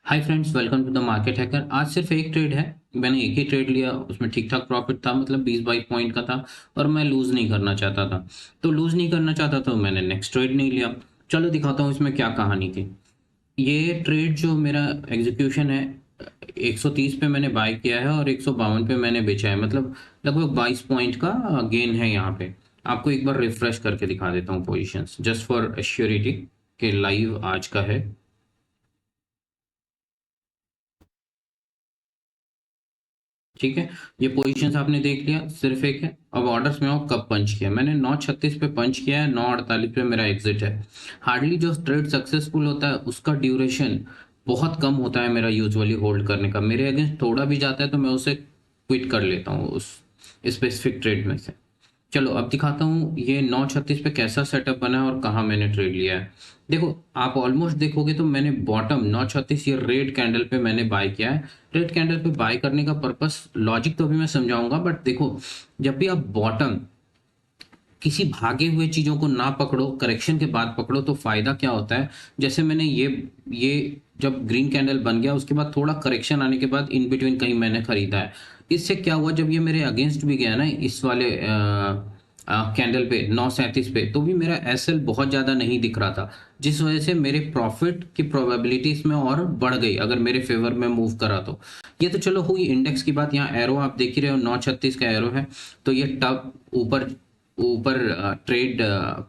Hi friends, welcome to the market hacker. आज सिर्फ एक ट्रेड है। मैंने एक ही ट्रेड लिया, उसमें ठीक ठाक प्रॉफिट था, मतलब 20-22 पॉइंट का था। और मैं लूज़ नहीं करना चाहता था। तो लूज़ नहीं करना चाहता तो मैंने नेक्स्ट ट्रेड नहीं लिया। चलो दिखाता हूँ इसमें क्या कहानी थी। ये ट्रेड जो मेरा एग्जीक्यूशन है, 130 पे मैंने बाय किया है और 152 पे मैंने बेचा है। मतलब लगभग 22 पॉइंट का गेन है यहाँ पे। आपको एक बार रिफ्रेश करके दिखा देता हूँ पोजीशंस, जस्ट फॉर एश्योरिटी कि लाइव आज का है। ठीक है, ये पोजीशंस आपने देख लिया, सिर्फ एक है। अब ऑर्डर्स में आओ, कब पंच किया मैंने? 9:36 पे पंच किया है, 9:48 पे मेरा एग्जिट है। हार्डली जो ट्रेड सक्सेसफुल होता है उसका ड्यूरेशन बहुत कम होता है मेरा यूजुअली होल्ड करने का। मेरे अगेंस्ट थोड़ा भी जाता है तो मैं उसे क्विट कर लेता हूँ उस स्पेसिफिक ट्रेड में से। चलो अब दिखाता हूँ ये 9:36 पे कैसा सेटअप बना है और कहाँ मैंने ट्रेड लिया है। देखो, आप ऑलमोस्ट देखोगे तो मैंने बॉटम 9:36 ये रेड कैंडल पे मैंने बाय किया है। रेड कैंडल पे बाय करने का पर्पस लॉजिक तो अभी मैं समझाऊंगा, बट देखो, जब भी आप बॉटम किसी भागे हुए चीजों को ना पकड़ो, करेक्शन के बाद पकड़ो, तो फायदा क्या होता है। जैसे मैंने ये जब ग्रीन कैंडल बन गया उसके बाद थोड़ा करेक्शन आने के बाद इन बिटवीन कहीं मैंने खरीदा है। इससे क्या हुआ, जब ये मेरे अगेंस्ट भी गया ना इस वाले कैंडल पे 9:37 पे, तो भी मेरा एसएल बहुत ज्यादा नहीं दिख रहा था, जिस वजह से मेरे प्रॉफिट की प्रोबेबिलिटी इसमें और बढ़ गई अगर मेरे फेवर में मूव करा तो। ये तो चलो हुई इंडेक्स की बात। यहाँ एरो आप देख ही रहे हो, 9:36 का एरो है। तो ये टब ऊपर ऊपर ट्रेड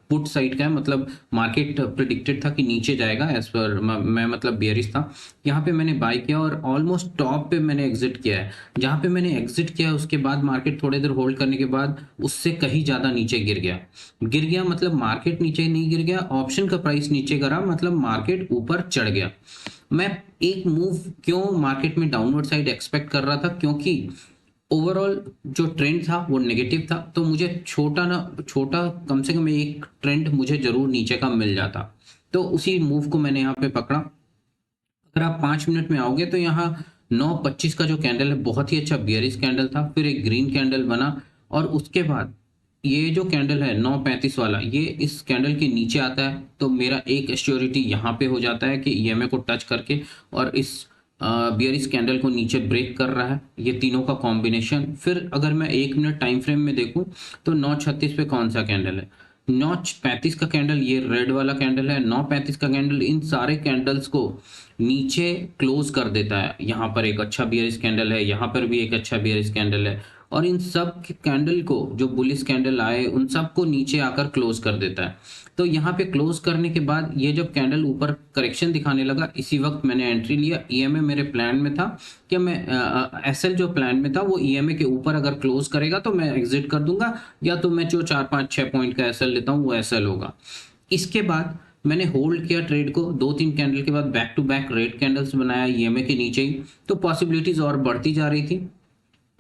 पुट साइड का है, मतलब मार्केट प्रिडिक्टेड था कि नीचे जाएगा, एज पर मैं मतलब बियरिश था। यहाँ पे मैंने बाय किया और ऑलमोस्ट टॉप पे मैंने एग्जिट किया है। जहाँ पे मैंने एग्जिट किया उसके बाद मार्केट थोड़ी देर होल्ड करने के बाद उससे कहीं ज्यादा नीचे गिर गया मतलब मार्केट नीचे नहीं गिर गया, ऑप्शन का प्राइस नीचे गिरा, मतलब मार्केट ऊपर चढ़ गया। मैं एक मूव क्यों मार्केट में डाउनवर्ड साइड एक्सपेक्ट कर रहा था, क्योंकि ओवरऑल जो ट्रेंड था वो नेगेटिव था। तो मुझे छोटा ना छोटा, कम से कम एक ट्रेंड मुझे जरूर नीचे का मिल जाता। तो उसी मूव को मैंने यहाँ पे पकड़ा। अगर आप 5 मिनट में आओगे तो यहाँ 9:25 का जो कैंडल है बहुत ही अच्छा बियरिश कैंडल था, फिर एक ग्रीन कैंडल बना। और उसके बाद ये जो कैंडल है 9:35 वाला, ये इस कैंडल के नीचे आता है तो मेरा एक एश्योरिटी यहाँ पे हो जाता है कि ईएमए को टच करके और इस बियरिश कैंडल को नीचे ब्रेक कर रहा है। ये तीनों का कॉम्बिनेशन। फिर अगर मैं 1 मिनट टाइम फ्रेम में देखूं तो 9:36 पे कौन सा कैंडल है? 9:35 का कैंडल, ये रेड वाला कैंडल है। 9:35 का कैंडल इन सारे कैंडल्स को नीचे क्लोज कर देता है। यहाँ पर एक अच्छा बियरिश कैंडल है, यहाँ पर भी एक अच्छा बियरिश कैंडल है, और इन सब कैंडल को, जो बुलिश कैंडल आए उन सबको नीचे आकर क्लोज कर देता है। तो यहाँ पे क्लोज करने के बाद ये जब कैंडल ऊपर करेक्शन दिखाने लगा, इसी वक्त मैंने एंट्री लिया। ईएमए मेरे प्लान में था कि मैं एसएल जो प्लान में था वो ईएमए के ऊपर अगर क्लोज करेगा तो मैं एग्जिट कर दूंगा, या तो मैं जो 4-5-6 पॉइंट का एसएल लेता हूँ वो एसएल होगा। इसके बाद मैंने होल्ड किया ट्रेड को। 2-3 कैंडल के बाद back to back red candles बनाया ईएमए के नीचे ही। तो पॉसिबिलिटीज और बढ़ती जा रही थी।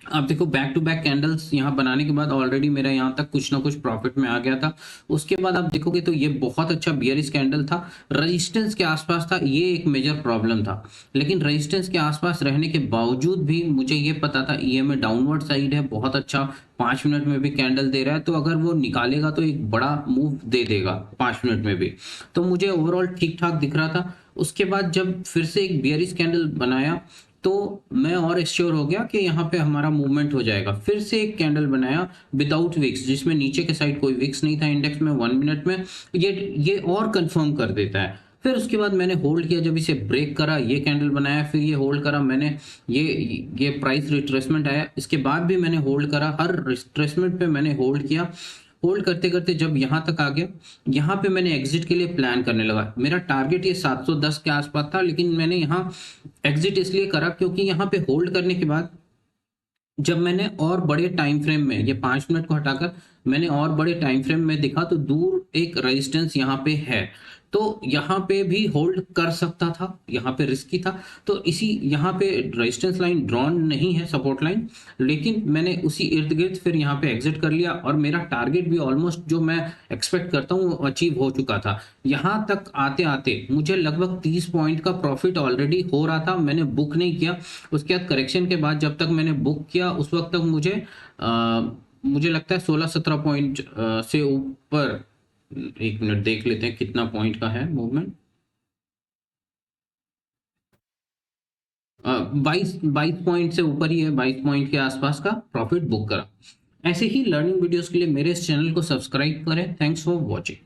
आप देखो, बैक टू बैक कैंडल्स यहाँ बनाने के बाद ऑलरेडी मेरा यहाँ तक कुछ ना कुछ प्रॉफिट में आ गया था। उसके बाद आप देखोगे तो ये बहुत अच्छा बियरिश कैंडल था। रेजिस्टेंस के आसपास था, ये एक मेजर प्रॉब्लम था। लेकिन रेजिस्टेंस के आसपास रहने के बावजूद भी मुझे ये पता था ईएमए डाउनवर्ड साइड है, बहुत अच्छा 5 मिनट में भी कैंडल दे रहा है, तो अगर वो निकालेगा तो एक बड़ा मूव दे देगा 5 मिनट में भी। तो मुझे ओवरऑल ठीक ठाक दिख रहा था। उसके बाद जब फिर से एक बियरिश कैंडल बनाया तो मैं और एश्योर हो गया कि यहाँ पे हमारा मूवमेंट हो जाएगा। फिर से एक कैंडल बनाया विदाउट विक्स, जिसमें नीचे के साइड कोई विक्स नहीं था इंडेक्स में 1 मिनट में। ये और कंफर्म कर देता है। फिर उसके बाद मैंने होल्ड किया, जब इसे ब्रेक करा ये कैंडल बनाया, फिर ये होल्ड करा मैंने। ये ये प्राइस रिट्रेसमेंट आया, इसके बाद भी मैंने होल्ड करा, हर रिट्रेसमेंट पे मैंने होल्ड किया। होल्ड करते करते जब यहाँ तक आ गया, यहाँ पे मैंने एग्जिट के लिए प्लान करने लगा। मेरा टारगेट ये 710 के आसपास था, लेकिन मैंने यहाँ एग्जिट इसलिए करा क्योंकि यहाँ पे होल्ड करने के बाद जब मैंने और बड़े टाइम फ्रेम में, ये 5 मिनट को हटाकर मैंने और बड़े टाइम फ्रेम में देखा, तो दूर एक रेजिस्टेंस यहाँ पे है। तो यहाँ पे भी होल्ड कर सकता था, यहाँ पे रिस्की था। तो इसी यहाँ पे रेजिस्टेंस लाइन ड्रॉन नहीं है, सपोर्ट लाइन, लेकिन मैंने उसी इर्द गिर्द फिर यहाँ पे एग्जिट कर लिया और मेरा टारगेट भी ऑलमोस्ट जो मैं एक्सपेक्ट करता हूँ अचीव हो चुका था। यहाँ तक आते आते मुझे लगभग 30 पॉइंट का प्रॉफिट ऑलरेडी हो रहा था, मैंने बुक नहीं किया। उसके बाद करेक्शन के बाद जब तक मैंने बुक किया उस वक्त तक मुझे लगता है 16-17 पॉइंट से ऊपर। 1 मिनट देख लेते हैं कितना पॉइंट का है मूवमेंट। 22 पॉइंट से ऊपर ही है, 22 पॉइंट के आसपास का प्रॉफिट बुक करा। ऐसे ही लर्निंग वीडियोस के लिए मेरे इस चैनल को सब्सक्राइब करें। Thanks for watching.